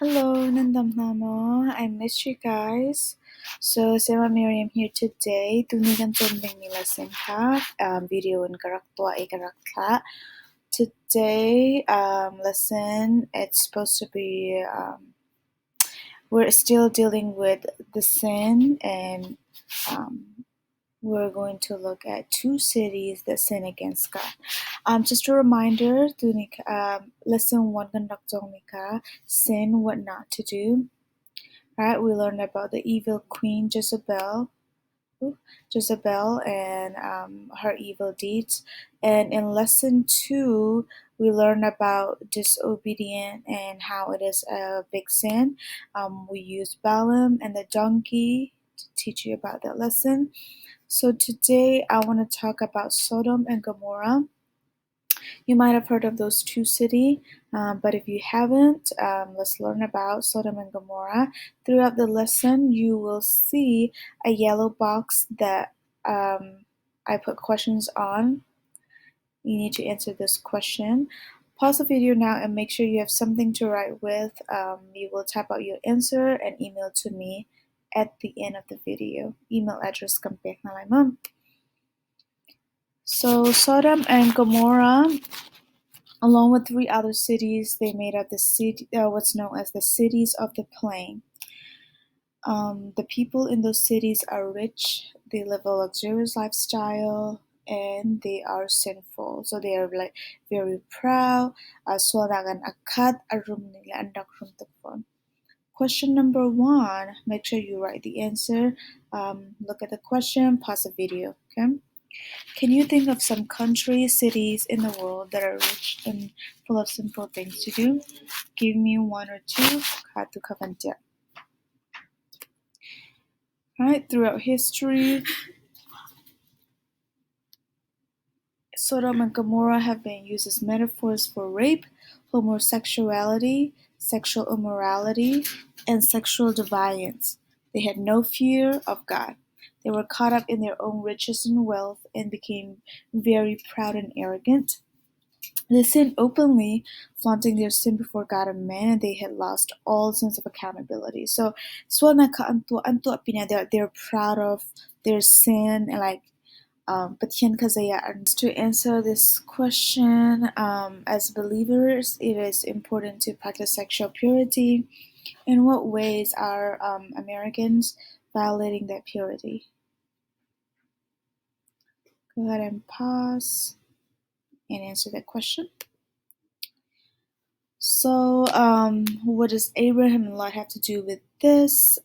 Hello, nandamnamo. I missed you guys. So, Sarah Miriam here today. Tunigan tumbing nila simha. Video in karaktua e karakta. Today, lesson, it's supposed to be, we're still dealing with the sin and, um, we're going to look at two cities that sin against God. Just a reminder, lesson 1 conductonica, sin, what not to do. Right, we learned about the evil queen Jezebel and her evil deeds. And in lesson 2, we learned about disobedient and how it is a big sin. We used Balaam and the donkey to teach you about that lesson. So today I want to talk about Sodom and Gomorrah. You might have heard of those two cities, but if you haven't, let's learn about Sodom and Gomorrah. Throughout the lesson, you will see a yellow box that I put questions on. You need to answer this question. Pause the video now and make sure you have something to write with. You will type out your answer and email to me at the end of the video. Email address kampek na lang, ma'am. So Sodom and Gomorrah, along with 3 other cities, they made up the city, what's known as the cities of the plain. The people in those cities are rich, they live a luxurious lifestyle, and they are sinful. So they are like very proud. Question number 1, make sure you write the answer. Look at the question, pause the video, okay? Can you think of some countries, cities in the world that are rich and full of simple things to do? Give me 1 or 2. Alright, throughout history, Sodom and Gomorrah have been used as metaphors for rape, homosexuality, sexual immorality, and sexual deviance. They had no fear of God. They were caught up in their own riches and wealth and became very proud and arrogant. They sinned openly, flaunting their sin before God and man, and they had lost all sense of accountability. So, they're proud of their sin and to answer this question, as believers, it is important to practice sexual purity. In what ways are Americans violating that purity? Go ahead and pause and answer that question. So, what does Abraham and Lot have to do with this?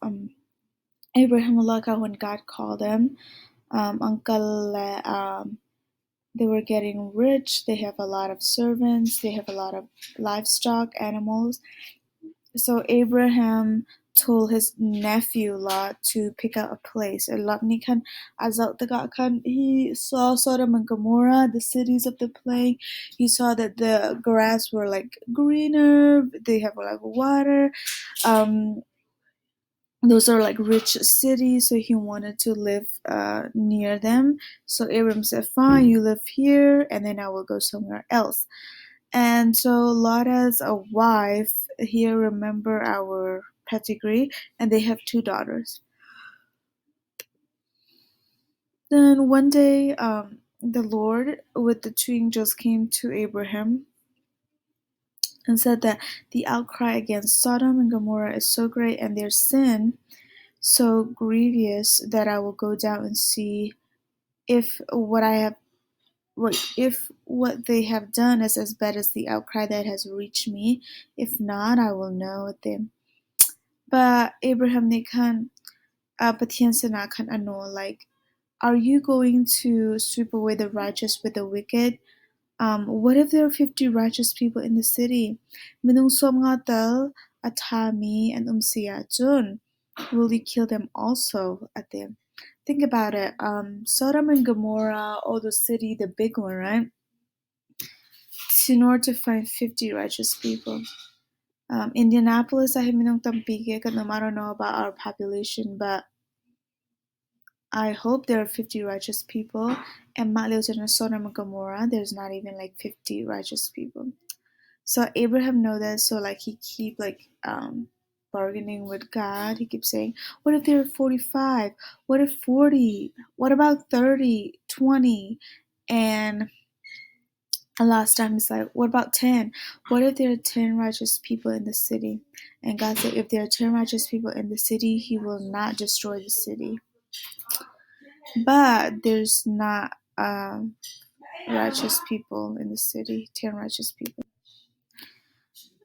Abraham and Lot, when God called them, they were getting rich. They have a lot of servants. They have a lot of livestock, animals. So Abraham told his nephew Lot to pick out a place. Lot ni kan azal taga kan he saw Sodom and Gomorrah, the cities of the plain. He saw that the grass were like greener. They have like water. Those are like rich cities, so he wanted to live near them. So Abraham said, "Fine, you live here, and then I will go somewhere else." And so Lot has a wife here, remember our pedigree, and they have 2 daughters. Then one day, the Lord with the 2 angels came to Abraham and said that the outcry against Sodom and Gomorrah is so great and their sin so grievous that I will go down and see if what they have done is as bad as the outcry that has reached me. If not, I will know them. But Abraham kan patiensya kan like, are you going to sweep away the righteous with the wicked? What if there are 50 righteous people in the city? Minungsom nga tel Atami and Umsiyatun. Will you kill them also at them? Think about it. Sodom and Gomorrah, all the city, the big one, right? In order to find 50 righteous people. Indianapolis, I have minung tampige, I don't know about our population, but I hope there are 50 righteous people. And Sodom and Gomorrah, there's not even like 50 righteous people. So Abraham know that, so like he keep like bargaining with God. He keeps saying, what if there are 45? What if 40? What about 30, 20? And last time it's like, what about 10? What if there are 10 righteous people in the city? And God said, if there are 10 righteous people in the city, he will not destroy the city. But there's not righteous people in the city, 10 righteous people.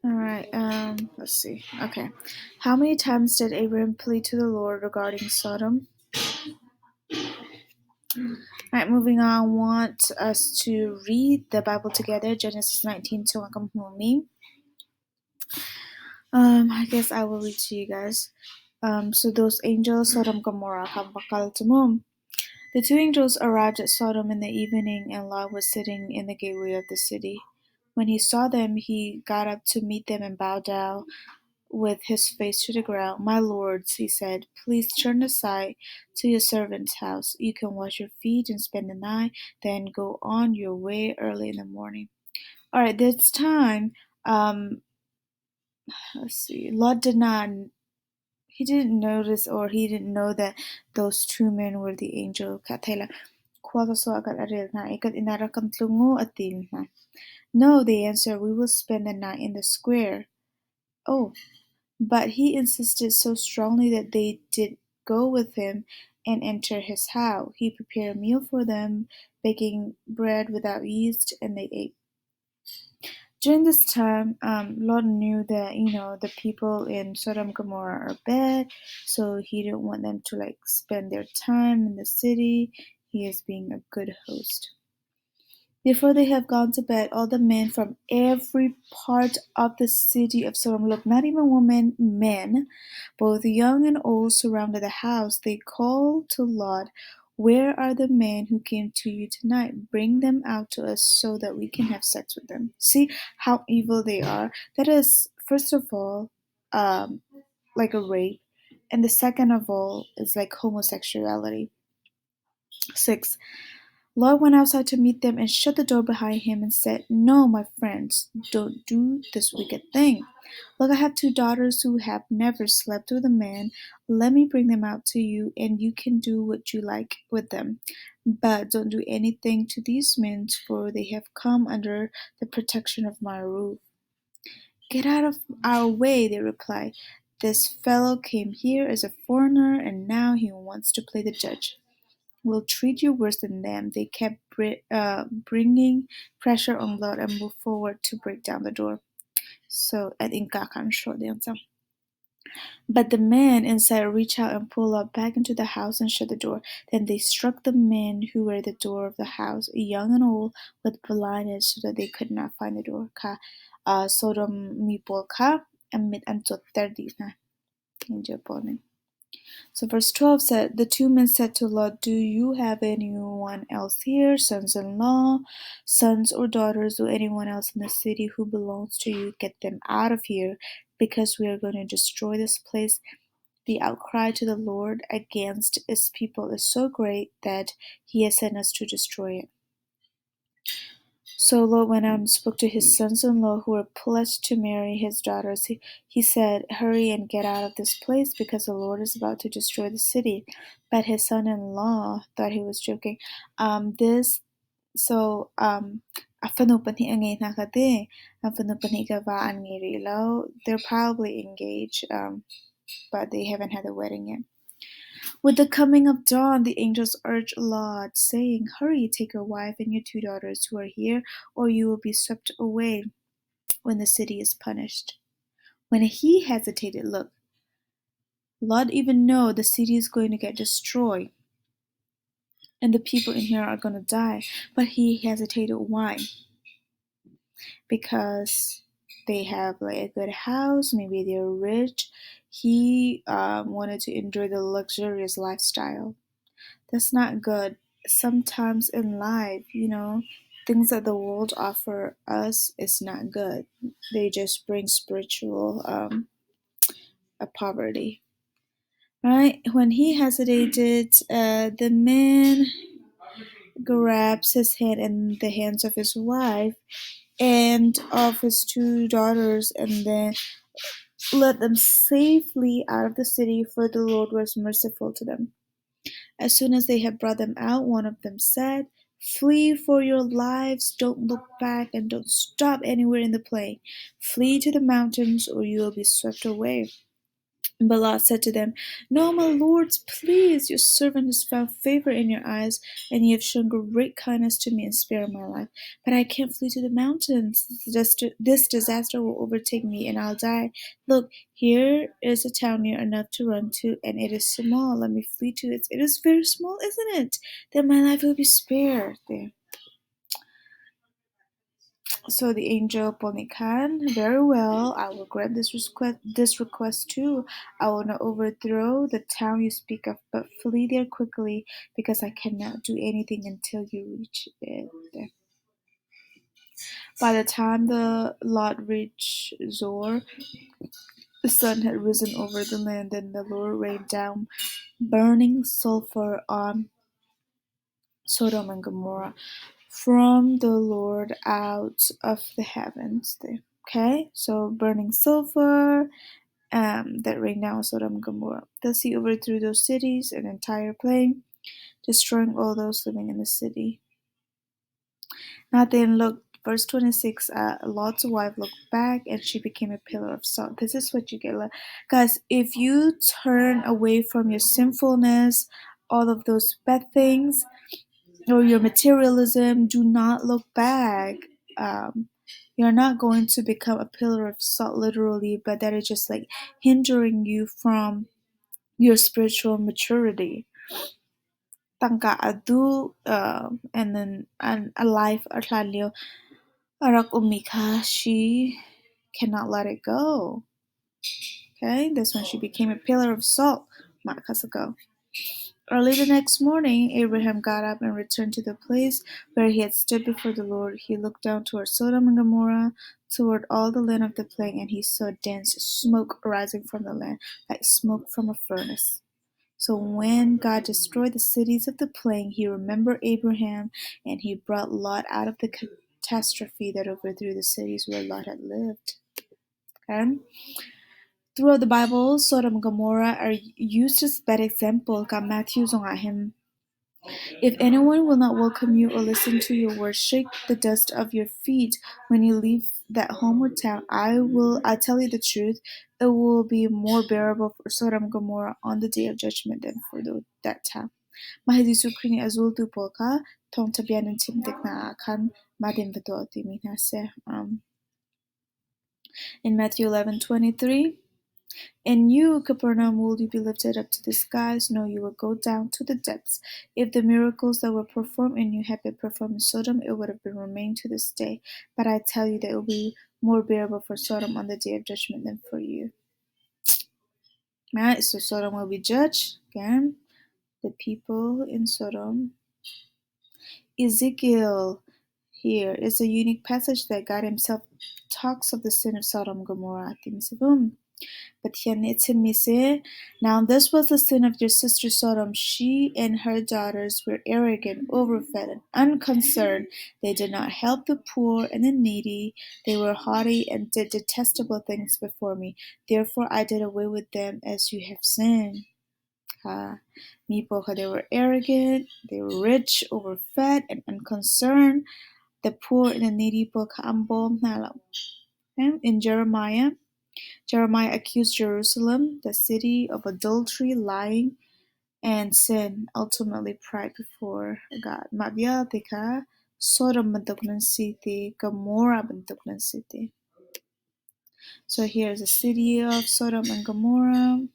All right, let's see. Okay. How many times did Abraham plead to the Lord regarding Sodom? All right, moving on. I want us to read the Bible together, Genesis 19 to me. I guess I will read to you guys. So those angels, Sodom Gomorrah, bakal tumum. The two angels arrived at Sodom in the evening, and Lot was sitting in the gateway of the city. When he saw them, he got up to meet them and bowed down with his face to the ground. My lords, he said, please turn aside to your servant's house. You can wash your feet and spend the night, then go on your way early in the morning. All right, this time, let's see, Lot he didn't notice, or he didn't know that those two men were the angel. No, they answered, we will spend the night in the square. Oh, but he insisted so strongly that they did go with him and enter his house. He prepared a meal for them, baking bread without yeast, and they ate. During this time, Lot knew that the people in Sodom and Gomorrah are bad, so he didn't want them to like spend their time in the city. He is being a good host. Before they have gone to bed, all the men from every part of the city of Sodom, look, not even women, men, both young and old, surrounded the house. They called to Lot, where are the men who came to you tonight? Bring them out to us so that we can have sex with them. See how evil they are? That is, first of all, like a rape. And the second of all is like homosexuality. 6. Lot went outside to meet them and shut the door behind him and said, no, my friends, don't do this wicked thing. Look, I have 2 daughters who have never slept with a man. Let me bring them out to you, and you can do what you like with them. But don't do anything to these men, for they have come under the protection of my roof. Get out of our way, they replied. This fellow came here as a foreigner, and now he wants to play the judge. We'll treat you worse than them. They kept bringing pressure on Lot and moved forward to break down the door. So at Inka kan slå det ensam. But the men inside reached out and pulled Lot back into the house and shut the door. Then they struck the men who were at the door of the house, young and old, with blindness so that they could not find the door. Ka Sodom mipol ka amit antot terdi na. So verse 12 said, the 2 men said to Lot, do you have anyone else here, sons-in-law, sons or daughters, or anyone else in the city who belongs to you? Get them out of here, because we are going to destroy this place. The outcry to the Lord against his people is so great that he has sent us to destroy it. So Lot went out and spoke to his sons-in-law who were pledged to marry his daughters. He said, hurry and get out of this place because the Lord is about to destroy the city. But his son-in-law thought he was joking. They're probably engaged, but they haven't had a wedding yet. With the coming of dawn, the angels urged Lot, saying, hurry, take your wife and your 2 daughters who are here, or you will be swept away when the city is punished. When he hesitated, look, Lot even know the city is going to get destroyed and the people in here are going to die. But he hesitated. Why? Because they have like a good house, maybe they're rich. He wanted to enjoy the luxurious lifestyle. That's not good. Sometimes in life, things that the world offer us is not good. They just bring spiritual poverty. Right? When he hesitated, the man grabs his hand in the hands of his wife and of his 2 daughters, and then led them safely out of the city, for the Lord was merciful to them. As soon as they had brought them out, one of them said, "Flee for your lives, don't look back, and don't stop anywhere in the plain. Flee to the mountains, or you will be swept away." But Lot said to them, "No, my lords, please, your servant has found favor in your eyes, and you have shown great kindness to me and spared my life. But I can't flee to the mountains. This disaster will overtake me, and I'll die. Look, here is a town near enough to run to, and it is small. Let me flee to it. It is very small, isn't it? Then my life will be spared." There. So the angel Ponikan, "Very well, I will grant this request too. I will not overthrow the town you speak of, but flee there quickly, because I cannot do anything until you reach it." By the time the Lot reached Zor, the sun had risen over the land, and the Lord rained down burning sulfur on Sodom and Gomorrah from the Lord out of the heavens. Okay, so burning sulfur that rained down on Sodom and Gomorrah. Thus he overthrew those cities, an entire plain, destroying all those living in the city. Now then, look, verse 26, Lot's wife looked back, and she became a pillar of salt. This is what you get. Guys, if you turn away from your sinfulness, all of those bad things, or your materialism, do not look back. You're not going to become a pillar of salt literally, but that is just like hindering you from your spiritual maturity. Tangka adu and then a life arlalio arak umika, she cannot let it go. Okay, that's when she became a pillar of salt. Makasago. Early the next morning, Abraham got up and returned to the place where he had stood before the Lord. He looked down toward Sodom and Gomorrah, toward all the land of the plain, and he saw dense smoke rising from the land, like smoke from a furnace. So when God destroyed the cities of the plain, he remembered Abraham, and he brought Lot out of the catastrophe that overthrew the cities where Lot had lived. Okay? Throughout the Bible, Sodom and Gomorrah are used as bad example. Matthew zongahim. If anyone will not welcome you or listen to your words, shake the dust off your feet when you leave that homeward town. I tell you the truth, it will be more bearable for Sodom and Gomorrah on the day of judgment than for that town. Mahadisu krini azul tu polka, tong tabianan timdik na akan madin beto timinase. In Matthew 11:23. "And you, Capernaum, will you be lifted up to the skies? No, you will go down to the depths. If the miracles that were performed in you had been performed in Sodom, it would have been remained to this day. But I tell you that it will be more bearable for Sodom on the day of judgment than for you." Right, so Sodom will be judged. Again, the people in Sodom. Ezekiel here is a unique passage that God himself talks of the sin of Sodom and Gomorrah. But now this was the sin of your sister Sodom. She and her daughters were arrogant, overfed, and unconcerned. They did not help the poor and the needy. They were haughty and did detestable things before me. Therefore I did away with them as you have sinned. They were arrogant, they were rich, overfed, and unconcerned. The poor and the needy. In Jeremiah accused Jerusalem, the city, of adultery, lying, and sin, ultimately pride before God. Mabiyatika, Sodom bentuk ng city, Gomorrah bentuk ng city. So here's the city of Sodom and Gomorrah.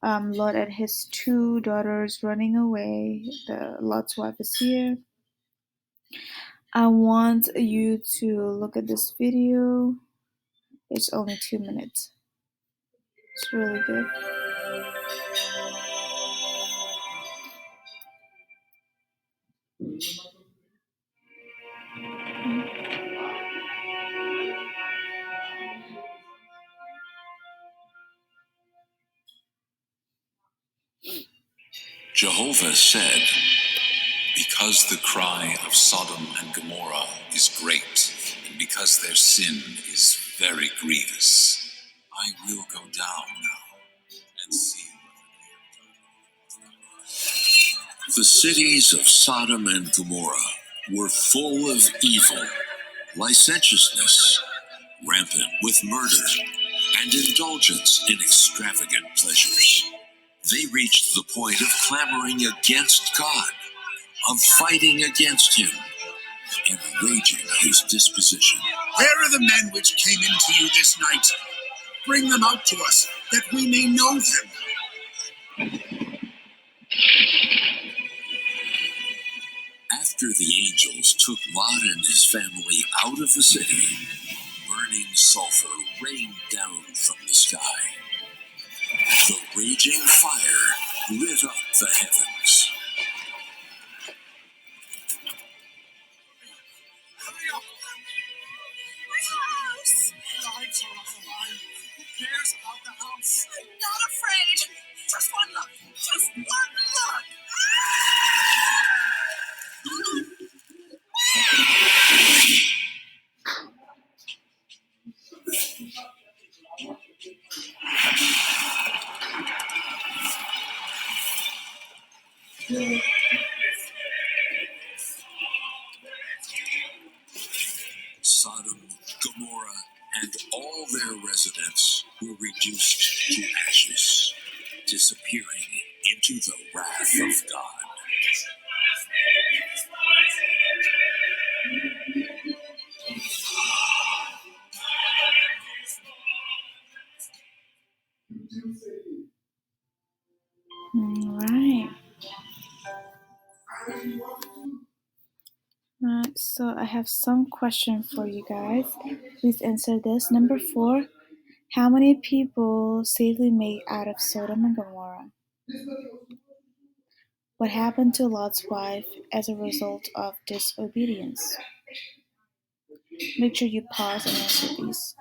Lot and his 2 daughters running away. Lot's wife is here. I want you to look at this video. It's only 2 minutes. It's really good. Jehovah said, "Because the cry of Sodom and Gomorrah is great, because their sin is very grievous. I will go down now and see what the cities of Sodom and Gomorrah were full of evil, licentiousness, rampant with murder, and indulgence in extravagant pleasures. They reached the point of clamoring against God, of fighting against Him, and raging His disposition. Where are the men which came into you this night? Bring them out to us, that we may know them. After the angels took Lot and his family out of the city, burning sulfur rained down from the sky. The raging fire lit up the heavens. Hurry up! My house! The lights are off the line. Who cares about the house? I'm not afraid. Just one look. Just one look. Sodom, Gomorrah, and all their residents were reduced to ashes, disappearing into the wrath of God. All right. So I have some question for you guys. Please answer this. Number 4. How many people safely made out of Sodom and Gomorrah? What happened to Lot's wife as a result of disobedience? Make sure you pause and answer these.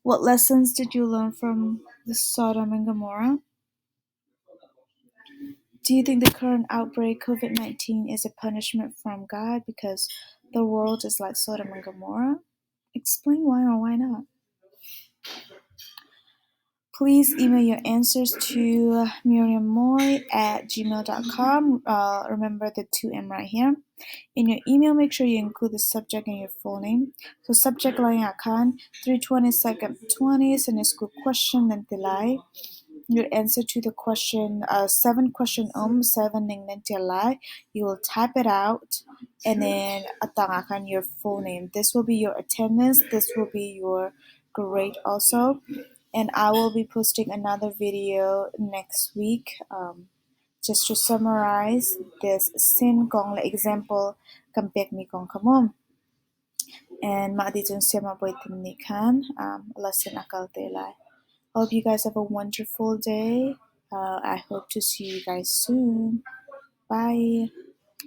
What lessons did you learn from the Sodom and Gomorrah? Do you think the current outbreak, COVID-19, is a punishment from God because the world is like Sodom and Gomorrah? Explain why or why not. Please email your answers to miriammoy@gmail.com. Remember the 2M right here. In your email, make sure you include the subject and your full name. So subject line akan 320 senis question nanti lai. Your answer to the question 7 question 7 ning nanti lai. You will type it out and then atangakan your full name. This will be your attendance. This will be your grade also. And I will be posting another video next week. Just to summarize this sin kong example kampek ni kong kamom. And maaditun siya maboitin ni kan lesson akal telai. Hope you guys have a wonderful day. I hope to see you guys soon. Bye.